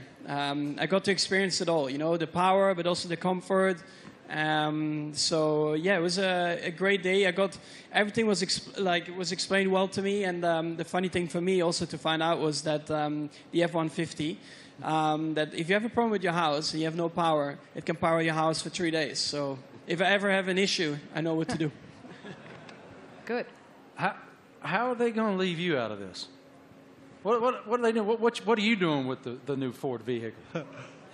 I got to experience it all. You know, the power, but also the comfort. So yeah, it was a great day. Everything was explained well to me. And the funny thing for me also to find out was that the F-150. That if you have a problem with your house and you have no power, it can power your house for 3 days. So if I ever have an issue, I know what to do. Good. How are they going to leave you out of this? What are they doing? What are you doing with the new Ford vehicle?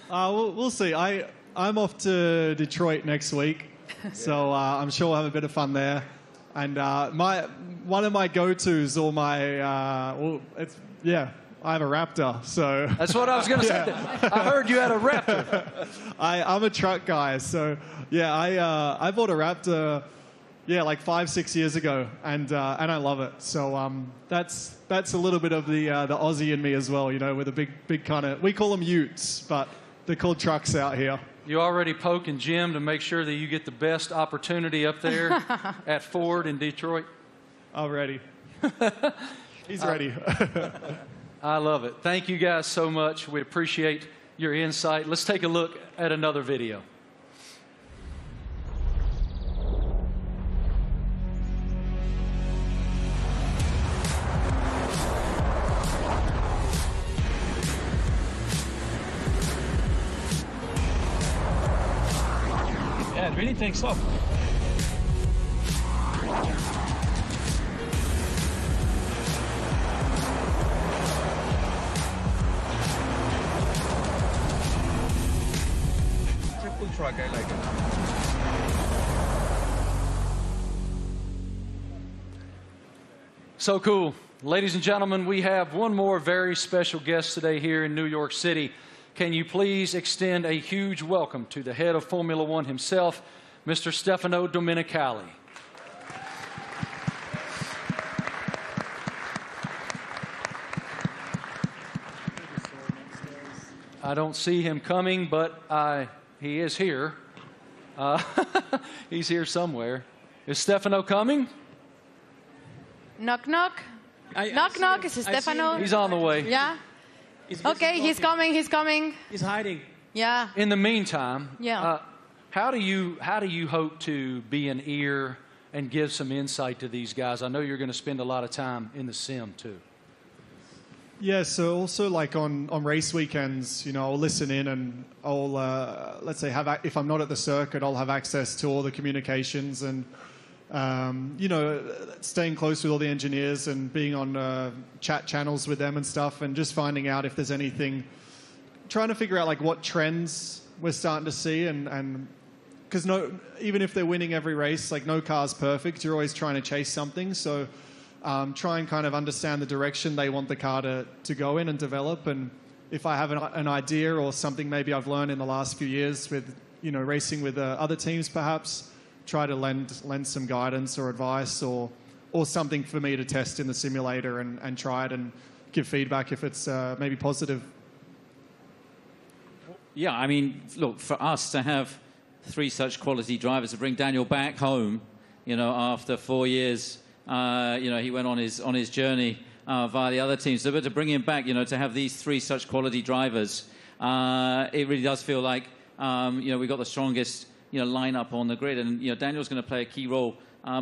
We'll see. I'm off to Detroit next week, so I'm sure we'll have a bit of fun there. And one of my go-tos, or my I have a Raptor, so... That's what I was going to say. I heard you had a Raptor. I'm a truck guy, so yeah, I bought a Raptor, like 5-6 years ago, and I love it. So that's a little bit of the Aussie in me as well, you know, with a big kind of... We call them utes, but they're called trucks out here. You already poking Jim to make sure that you get the best opportunity up there at Ford in Detroit? Already. He's ready. I love it. Thank you guys so much. We appreciate your insight. Let's take a look at another video. Yeah, it really takes off. Truck, I like it. So cool. Ladies and gentlemen, we have one more very special guest today here in New York City. Can you please extend a huge welcome to the head of Formula One himself, Mr. Stefano Domenicali. I don't see him coming, but he is here. He's here somewhere. Is Stefano coming? Knock, knock. Knock, knock. Is it Stefano? He's on the way. Yeah? Okay, he's coming. He's coming. He's hiding. Yeah. In the meantime, yeah. How do you hope to be an ear and give some insight to these guys? I know you're going to spend a lot of time in the sim, too. Yeah, so also like on race weekends, you know, I'll listen in and I'll, let's say, if I'm not at the circuit, I'll have access to all the communications and, you know, staying close with all the engineers and being on chat channels with them and stuff and just finding out if there's anything, trying to figure out like what trends we're starting to see and because even if they're winning every race, like no car's perfect, you're always trying to chase something, so... try and kind of understand the direction they want the car to go in and develop. And if I have an idea or something maybe I've learned in the last few years with, you know, racing with other teams perhaps, try to lend some guidance or advice or something for me to test in the simulator and try it and give feedback if it's maybe positive. Yeah, I mean, look, for us to have 3 such quality drivers, to bring Daniel back home, you know, after 4 years... you know, he went on his journey via the other teams. So, but to bring him back, you know, to have these 3 such quality drivers, it really does feel like, you know, we've got the strongest, you know, lineup on the grid. And, you know, Daniel's going to play a key role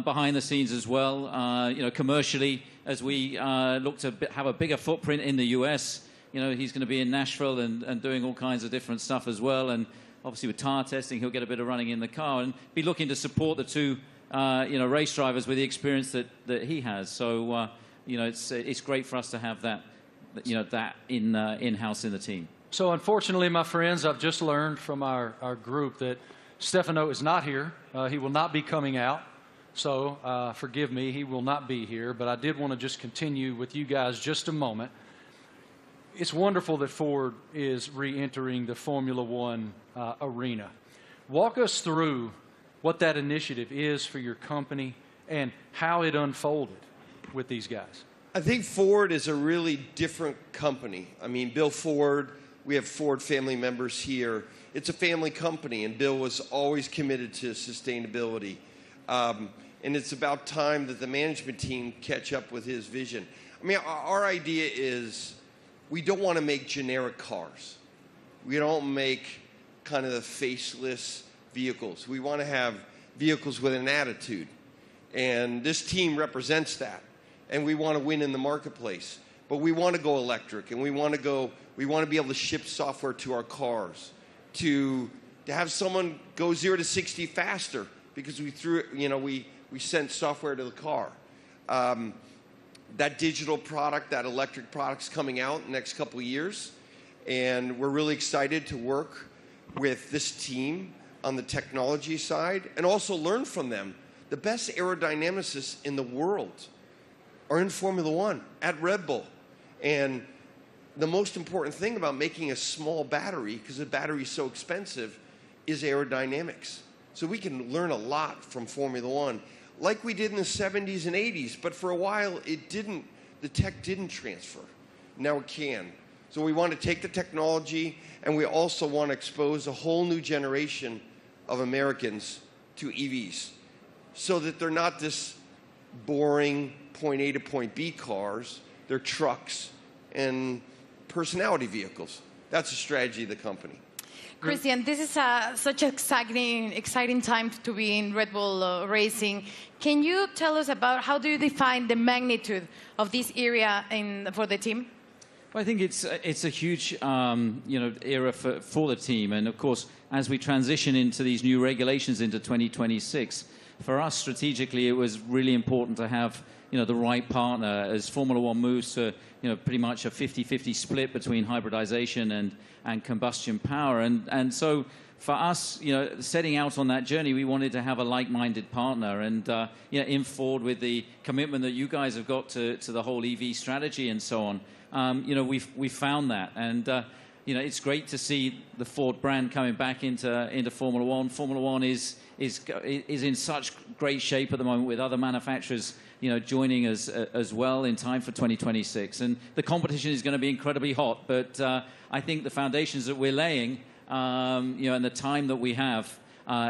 behind the scenes as well, you know, commercially, as we look to have a bigger footprint in the US. You know, he's going to be in Nashville and doing all kinds of different stuff as well. And obviously with tire testing, he'll get a bit of running in the car and be looking to support the 2 you know, race drivers with the experience that he has. So, you know, it's great for us to have that, you know, that in-house in the team. So, unfortunately, my friends, I've just learned from our group that Stefano is not here. He will not be coming out. So, forgive me, he will not be here. But I did want to just continue with you guys just a moment. it's wonderful that Ford is re-entering the Formula One arena. Walk us through what that initiative is for your company and how it unfolded with these guys. I think Ford is a really different company. I mean, Bill Ford, we have Ford family members here. It's a family company, and Bill was always committed to sustainability. And it's about time that the management team catch up with his vision. I mean, our idea is we don't want to make generic cars. We don't make kind of the faceless vehicles. We want to have vehicles with an attitude. And this team represents that. And we want to win in the marketplace. But we want to go electric, and we want to be able to ship software to our cars, to have someone go 0 to 60 faster because we sent software to the car. That digital product, that electric product's coming out in the next couple of years, and we're really excited to work with this team on the technology side and also learn from them. The best aerodynamicists in the world are in Formula One at Red Bull. And the most important thing about making a small battery, because the battery is so expensive, is aerodynamics. So we can learn a lot from Formula One, like we did in the 70s and 80s, but for a while the tech didn't transfer. Now it can. So we want to take the technology, and we also want to expose a whole new generation of Americans to EVs, so that they're not this boring point A to point B cars, they're trucks and personality vehicles. That's the strategy of the company. Christian, this is such an exciting time to be in Red Bull Racing. Can you tell us about how do you define the magnitude of this area for the team? Well, I think it's a huge era for the team, and of course, as we transition into these new regulations into 2026, for us strategically, it was really important to have the right partner as Formula One moves to pretty much a 50-50 split between hybridization and combustion power, and so for us, setting out on that journey, we wanted to have a like-minded partner, and in Ford with the commitment that you guys have got to the whole EV strategy and so on. We found that, and it's great to see the Ford brand coming back into Formula One. Formula One is in such great shape at the moment, with other manufacturers joining us as well in time for 2026, and the competition is going to be incredibly hot. But I think the foundations that we're laying, and the time that we have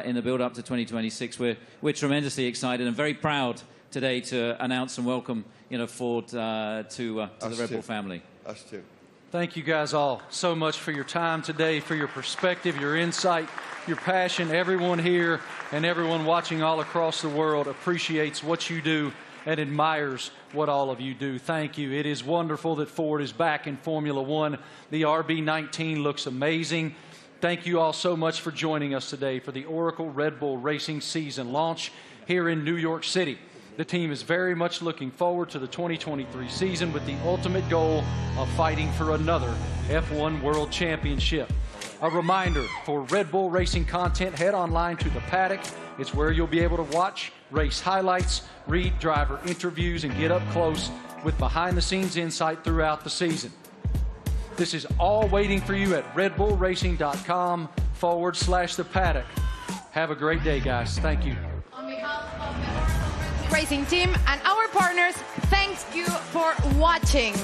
in the build up to 2026, we're tremendously excited and very proud today to announce and welcome Ford to the Red Bull family. Us too. Thank you guys all so much for your time today, for your perspective, your insight, your passion. Everyone here and everyone watching all across the world appreciates what you do and admires what all of you do. Thank you. It is wonderful that Ford is back in Formula One. The RB19 looks amazing. Thank you all so much for joining us today for the Oracle Red Bull Racing season launch here in New York City. The team is very much looking forward to the 2023 season with the ultimate goal of fighting for another F1 World Championship. A reminder, for Red Bull Racing content, head online to The Paddock. It's where you'll be able to watch race highlights, read driver interviews, and get up close with behind-the-scenes insight throughout the season. This is all waiting for you at redbullracing.com/The Paddock. Have a great day, guys. Thank you. On behalf of the Racing team and our partners, thank you for watching.